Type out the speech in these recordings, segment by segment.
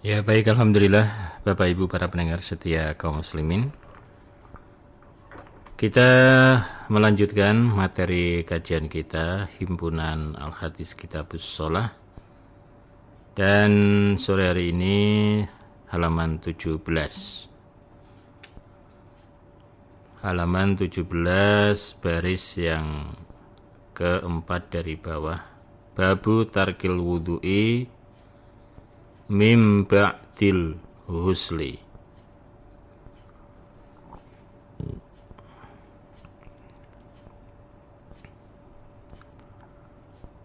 Ya baik, Alhamdulillah Bapak Ibu para pendengar setia kaum muslimin. Kita melanjutkan materi kajian kita Himpunan Al-Hadis Kitabus Shalah. Dan sore hari ini halaman 17. Halaman 17 baris yang keempat dari bawah. Babu tarkil wudu'i mim ba'dil husli.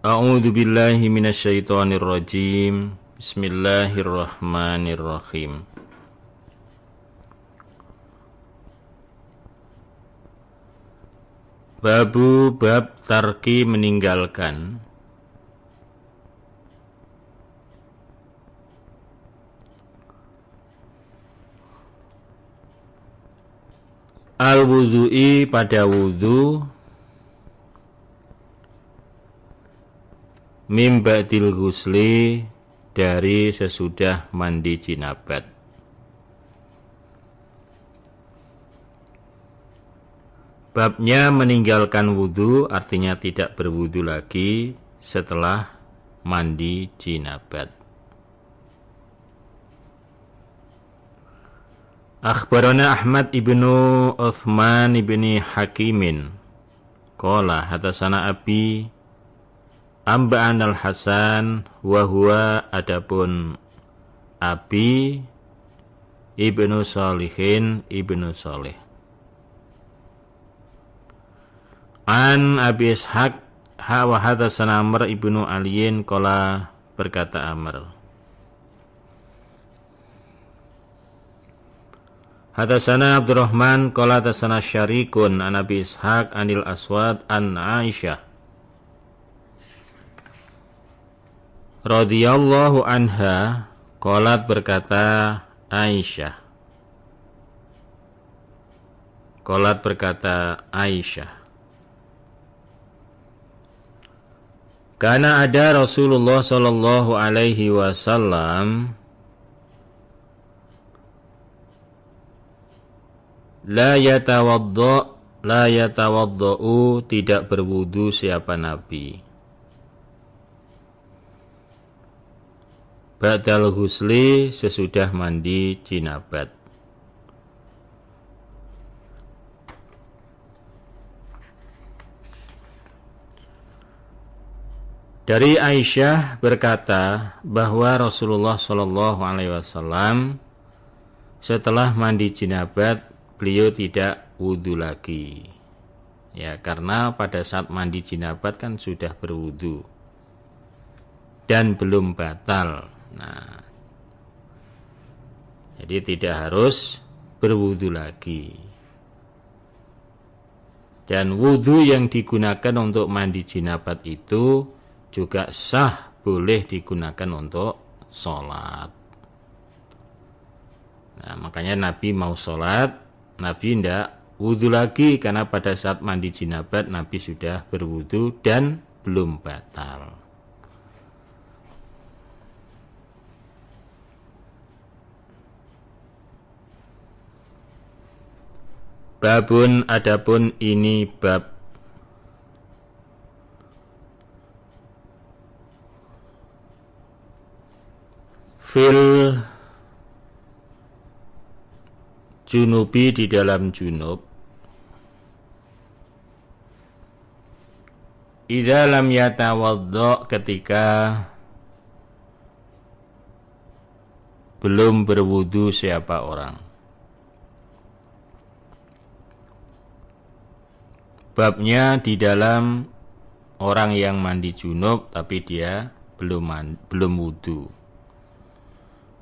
A'udzu billahi minasyaitonir rajim. Bismillahirrahmanirrahim. Babu bab tarki meninggalkan al-wudu'i pada wudu mim ba'dil ghusli dari sesudah mandi jinabat. Babnya meninggalkan wudu artinya tidak berwudu lagi setelah mandi jinabat. Akhbarana Ahmad ibnu Uthman ibni Hakimin qala hadatsana abi amba'an al-Hasan wa huwa adapun abi ibnu Shalihin ibnu Shalih an Abi Ishaq wa hadatsana Amr ibnu Aliyin qala berkata Amr hadatsana Abdurrahman qala hadatsana Syarikun an Abi Ishaq anil Aswad an Aisyah radhiyallahu anha qalat berkata Aisyah karena ada Rasulullah sallallahu alaihi wasallam la yatawaddau tidak berwudu siapa Nabi ba'dal husli sesudah mandi jinabat. Dari Aisyah berkata bahwa Rasulullah sallallahu alaihi wasallam setelah mandi jinabat beliau tidak wudu lagi. Ya, karena pada saat mandi jinabat kan sudah berwudu dan belum batal. Nah, jadi tidak harus berwudu lagi. Dan wudu yang digunakan untuk mandi jinabat itu juga sah boleh digunakan untuk sholat. Nah, makanya Nabi mau sholat, Nabi tidak wudu lagi karena pada saat mandi jinabat Nabi sudah berwudu dan belum batal. Babun adapun ini bab fil junubi di dalam junub idza lam yatawaddo ketika belum berwudu siapa orang. Babnya di dalam orang yang mandi junub tapi dia belum wudu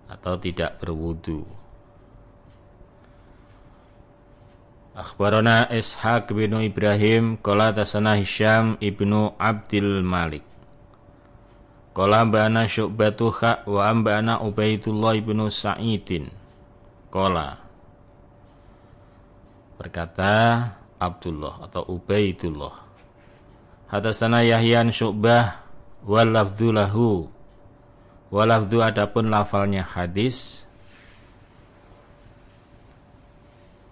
atau tidak berwudu. Akhbarana Ishaq bin Ibrahim qala tasana Hisham ibnu Abdul Malik qala bana Syu'batu wa ambana Ubaidullah ibnu Sa'idin qala berkata Abdullah atau Ubaidullah hadatsana Yahya an Syu'bah wal lafdhu lahu Walafdu adapun lafalnya hadis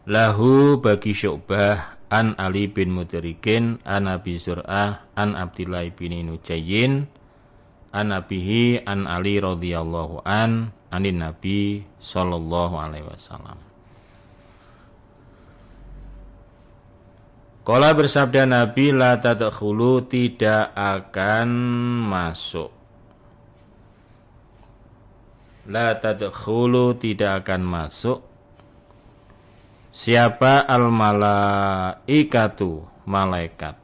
lahu bagi Syu'bah an Ali bin Mudrikin an Abi Zur'ah an Abdillah bin Nujayyin an abihi an Ali radhiyallahu anin Nabi sallallahu alaihi wasallam. Qala bersabda Nabi, la tadkhulu, tidak akan masuk. La tadkhulu, tidak akan masuk. Siapa al-malaikatu, malaikat.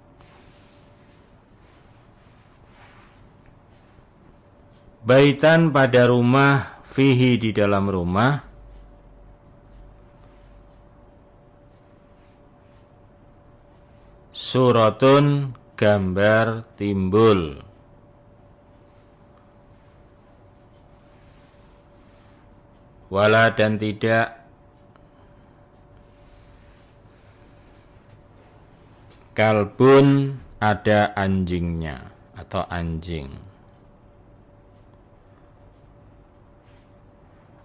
Baitan pada rumah, fihi di dalam rumah. Suratun, gambar timbul. Wala dan tidak. Kalbun, ada anjingnya atau anjing.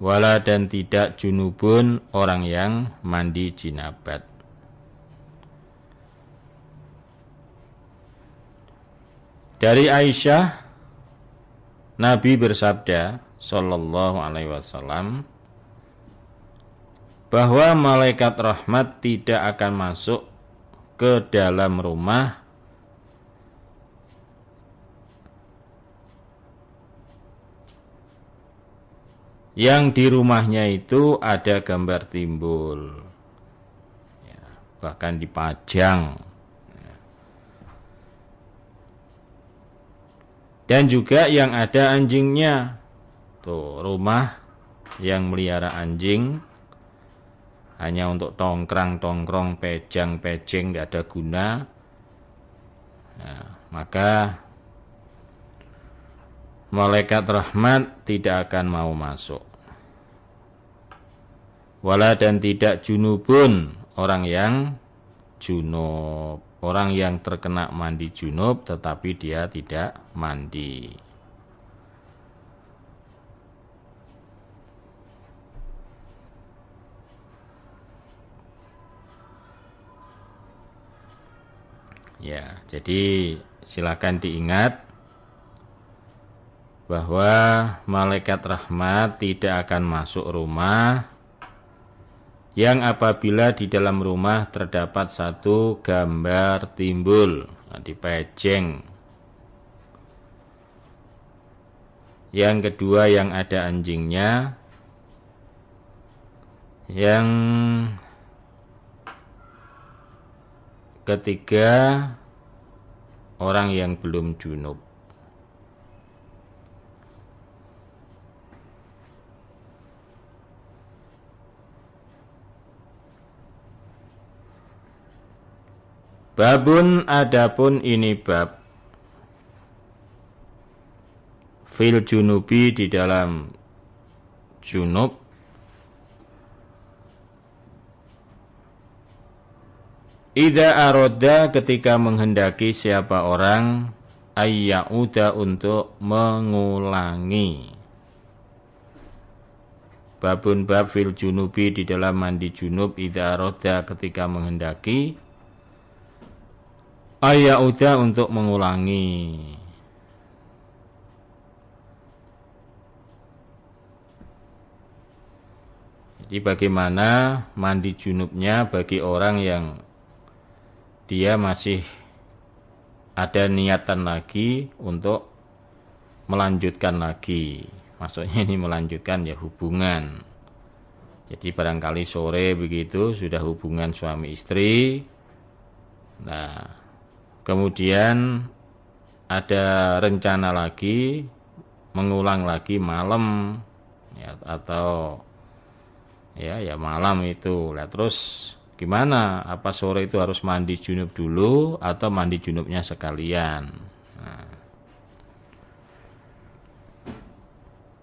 Wala dan tidak junubun, orang yang mandi jinabat. Dari Aisyah, Nabi bersabda sallallahu alaihi wasallam bahwa malaikat rahmat tidak akan masuk ke dalam rumah yang di rumahnya itu ada gambar timbul, ya, bahkan dipajang. Dan juga yang ada anjingnya. Tuh, rumah yang melihara anjing hanya untuk tongkrang-tongkrong, pejang-pejeng, tidak ada guna. Nah, maka malaikat rahmat tidak akan mau masuk. Wala dan tidak junubun, orang yang junub. Orang yang terkena mandi junub tetapi dia tidak mandi. Ya, jadi silakan diingat bahwa malaikat rahmat tidak akan masuk rumah yang apabila di dalam rumah terdapat satu gambar timbul, dipejeng. Yang kedua yang ada anjingnya. Yang ketiga orang yang belum junub. Babun, adapun ini bab fil junubi, di dalam junub. Idza aroda, ketika menghendaki siapa orang ayyauda, untuk mengulangi. Babun bab fil junubi, di dalam mandi junub. Idza aroda, ketika menghendaki ayyauda, untuk mengulangi. Jadi bagaimana mandi junubnya bagi orang yang dia masih ada niatan lagi untuk melanjutkan lagi. Maksudnya ini melanjutkan ya hubungan. Jadi barangkali sore begitu sudah hubungan suami istri. Nah, kemudian ada rencana lagi mengulang lagi malam, ya, atau ya malam itu. Lah terus gimana? Apa sore itu harus mandi junub dulu atau mandi junubnya sekalian? Nah.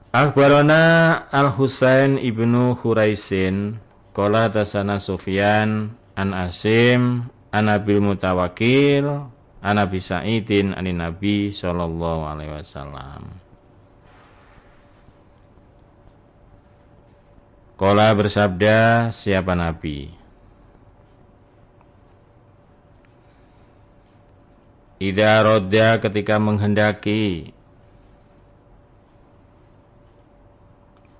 Akhbarana Al-Husain ibnu Khuraisin qala tasana Sufyan an Asim an Abil Mutawakkil an Abi Sa'idin anin Nabi sallallahu alaihi wasallam. Qala bersabda siapa Nabi? Idza radda ketika menghendaki.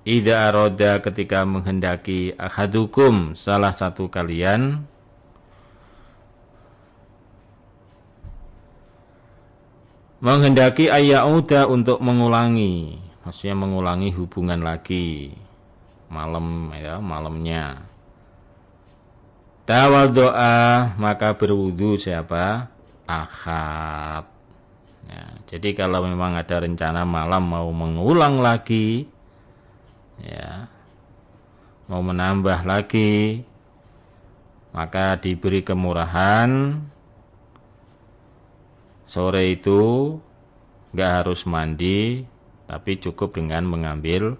Idza arada ketika menghendaki ahadukum salah satu kalian menghendaki ayyauda untuk mengulangi, maksudnya mengulangi hubungan lagi malam ya, malamnya. Tawaddoa maka berwudu siapa? Ahad. Ya, jadi kalau memang ada rencana malam mau mengulang lagi, ya, mau menambah lagi, maka diberi kemurahan sore itu nggak harus mandi, tapi cukup dengan mengambil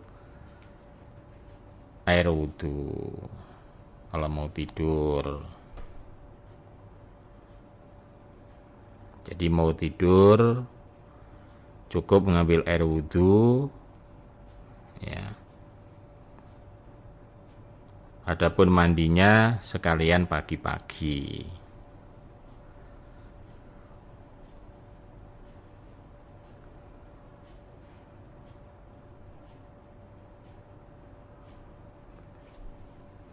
air wudu kalau mau tidur. Jadi mau tidur cukup mengambil air wudu, ya. Adapun mandinya sekalian pagi-pagi.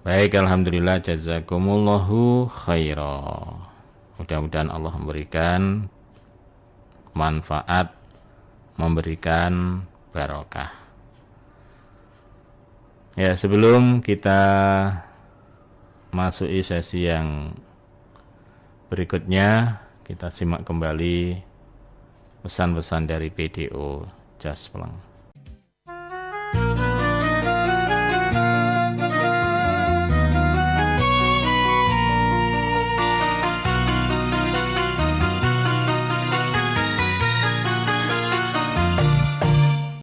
Baik, alhamdulillah, jazakumullahu khairan. Mudah-mudahan Allah memberikan manfaat, memberikan barokah. Ya, sebelum kita masuki sesi yang berikutnya, kita simak kembali pesan-pesan dari PDO Jas Peleng.